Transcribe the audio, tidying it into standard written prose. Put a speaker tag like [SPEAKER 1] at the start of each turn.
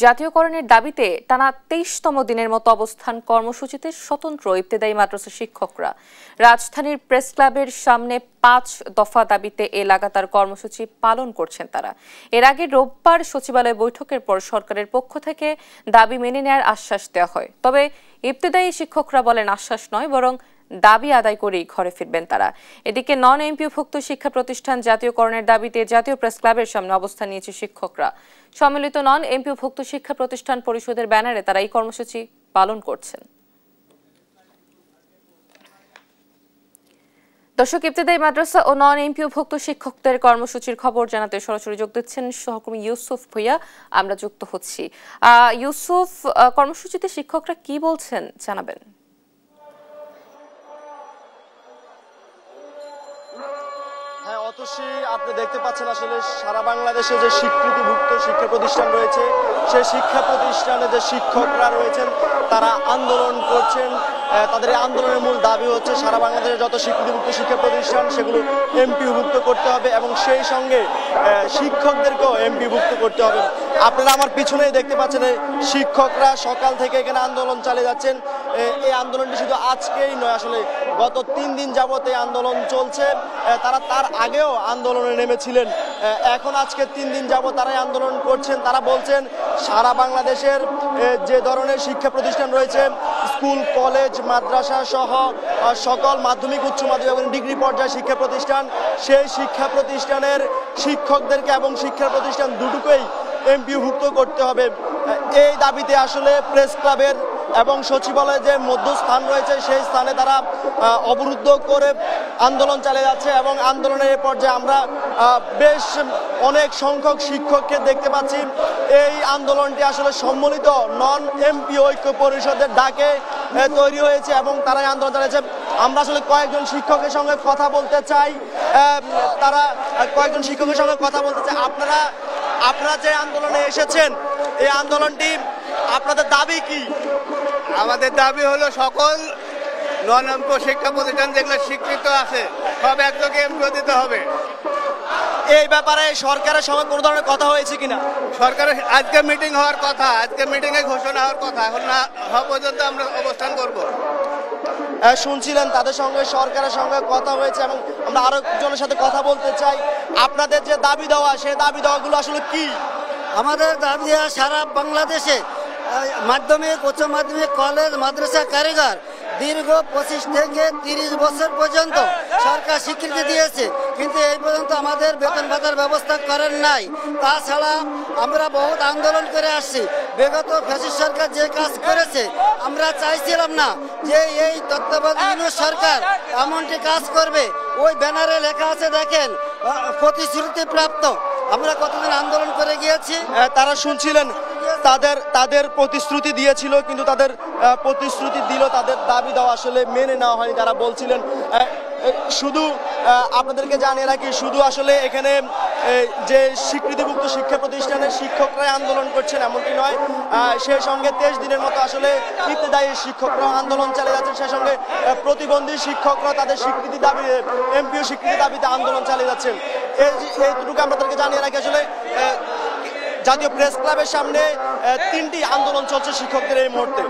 [SPEAKER 1] জাতীয়করণের দাবিতে টানা ২৩তম দিনের মতো অবস্থান কর্মসূচিতে স্বতন্ত্র ইবতেদায়ী মাদ্রাসা শিক্ষকরা রাজধানীর প্রেস ক্লাবের সামনে ৫ দফা দাবিতে এ লাগাতার কর্মসূচি পালন করছেন তারা। এর আগে রোববার সচিবালয় বৈঠকের পর সরকারের পক্ষ থেকে দাবি মেনে নেওয়ার আশ্বাস দেওয়া হয়। তবে ইবতেদায়ী শিক্ষকরা বলেন আশ্বাস নয়, বরং দাবি আদায় করেই ঘরে ফিরবেন তারা। এদিকে নন এমপিওভুক্ত শিক্ষা প্রতিষ্ঠান জাতীয়করণের দাবিতে জাতীয় প্রেস ক্লাবের সামনে অবস্থান নিয়েছে শিক্ষকরা। সম্মিলিত নন এমপিওভুক্ত শিক্ষা প্রতিষ্ঠান পরিষদের ব্যানারে তারা এই কর্মসূচি পালন করছেন। দর্শক, ইবতেদায়ী মাদ্রাসা ও নন এমপিওভুক্ত শিক্ষকদের কর্মসূচির খবর জানাতে সরাসরি যোগ দিচ্ছেন সহকর্মী ইউসুফ ভুইয়া। আমরা যুক্ত হচ্ছি। ইউসুফ, কর্মসূচিতে শিক্ষকরা কি বলছেন জানাবেন?
[SPEAKER 2] হ্যাঁ অতসী, আপনি দেখতে পাচ্ছেন আসলে সারা বাংলাদেশে যে স্বীকৃতিভুক্ত শিক্ষা প্রতিষ্ঠান রয়েছে সেই শিক্ষা প্রতিষ্ঠানে যে শিক্ষকরা রয়েছেন তারা আন্দোলন করছেন। তাদের এই আন্দোলনের মূল দাবি হচ্ছে সারা বাংলাদেশের যত স্বীকৃতিভুক্ত শিক্ষা প্রতিষ্ঠান সেগুলো এমপিওভুক্ত করতে হবে এবং সেই সঙ্গে শিক্ষকদেরকেও এমপিওভুক্ত করতে হবে। আপনারা আমার পিছনেই দেখতে পাচ্ছেন শিক্ষকরা সকাল থেকে এখানে আন্দোলন চালিয়ে যাচ্ছেন। এই আন্দোলনটি শুধু আজকেই নয়, আসলে গত ৩ দিন যাবত এই আন্দোলন চলছে। তারা তার আগেও আন্দোলনে নেমেছিলেন। এখন আজকে 3 দিন যাবত তারাই আন্দোলন করছেন। তারা বলছেন সারা বাংলাদেশের যে ধরনের শিক্ষা প্রতিষ্ঠান রয়েছে, স্কুল, কলেজ, মাদ্রাসা সহ সকল মাধ্যমিক, উচ্চ মাধ্যমিক এবং ডিগ্রি পর্যায়ে শিক্ষা প্রতিষ্ঠান, সেই শিক্ষা প্রতিষ্ঠানের শিক্ষকদেরকে এবং শিক্ষা প্রতিষ্ঠান দুটোকেই এমপিওভুক্ত করতে হবে। এই দাবিতে আসলে প্রেস ক্লাবের এবং সচিবালয়ে যে মধ্যস্থান রয়েছে সেই স্থানে তারা অবরুদ্ধ করে আন্দোলন চালিয়ে যাচ্ছে এবং আন্দোলনের পর্যায়ে আমরা বেশ অনেক সংখ্যক শিক্ষককে দেখতে পাচ্ছি। এই আন্দোলনটি আসলে সম্মিলিত নন এমপি ঐক্য পরিষদের ডাকে তৈরি হয়েছে এবং তারাই আন্দোলন চালিয়েছে। আমরা আসলে কয়েকজন শিক্ষকের সঙ্গে কথা বলতে চাই। আপনারা যে আন্দোলনে এসেছেন, এই আন্দোলনটি আপনাদের দাবি কি?
[SPEAKER 3] আমাদের দাবি হলো সকল নন এমপিও শিক্ষা প্রতিষ্ঠান যেগুলো স্বীকৃত আছে সব একযোগে এমপিও দিতে হবে।
[SPEAKER 2] এই ব্যাপারে সরকারের সঙ্গে কোনো ধরনের কথা হয়েছে কিনা?
[SPEAKER 3] সরকারের আজকে মিটিং হওয়ার কথা, আজকে মিটিংয়ে ঘোষণা হওয়ার কথা, এখন না হওয়া পর্যন্ত আমরা অবস্থান করব।
[SPEAKER 2] শুনছিলেন তাদের সঙ্গে সরকারের সঙ্গে কথা হয়েছে এবং আমরা আরো জনের সাথে কথা বলতে চাই। আপনাদের যে দাবি দেওয়া, সেই দাবি দেওয়াগুলো আসলে কি?
[SPEAKER 4] আমাদের দাবি দেওয়া সারা বাংলাদেশে মাধ্যমিক, উচ্চ মাধ্যমিক, কলেজ, মাদ্রাসা, কারিগর দীর্ঘ 25 থেকে 30 বছর পর্যন্ত সরকার স্বীকৃতি দিয়েছে, কিন্তু এই পর্যন্ত আমাদের বেতন ভাতার ব্যবস্থা করেন নাই। তাছাড়া আমরা বহুত আন্দোলন করে আসছি। বিগত ফ্যাসিস্ট সরকার যে কাজ করেছে আমরা চাইছিলাম না যে এই তত্ত্বাবধায়ক সরকার এমনটি কাজ করবে। ওই ব্যানারে লেখা আছে দেখেন, প্রতিশ্রুতি প্রাপ্ত। আমরা কতদিন আন্দোলন করে গিয়েছি।
[SPEAKER 2] তারা শুনছিলেন তাদের প্রতিশ্রুতি দিয়েছিল, কিন্তু তাদের প্রতিশ্রুতি দিল, তাদের দাবি দেওয়া আসলে মেনে নেওয়া হয়নি। তারা বলছিলেন শুধু আপনাদেরকে জানিয়ে রাখি, শুধু আসলে এখানে যে স্বীকৃতিভুক্ত শিক্ষা প্রতিষ্ঠানের শিক্ষকরাই আন্দোলন করছেন এমনটি নয়, সেই সঙ্গে 23 দিনের মতো আসলে ইবতেদায়ী শিক্ষকরা আন্দোলন চালিয়ে যাচ্ছেন। সেই সঙ্গে প্রতিবন্ধী শিক্ষকরা তাদের স্বীকৃতি দাবি, এমপিও স্বীকৃতি দাবিতে আন্দোলন চালিয়ে যাচ্ছেন। এইটুকু আপনাদেরকে জানিয়ে রাখি। আসলে জাতীয় প্রেস ক্লাবের সামনে 3টি আন্দোলন চলছে শিক্ষকদের এই মুহূর্তে।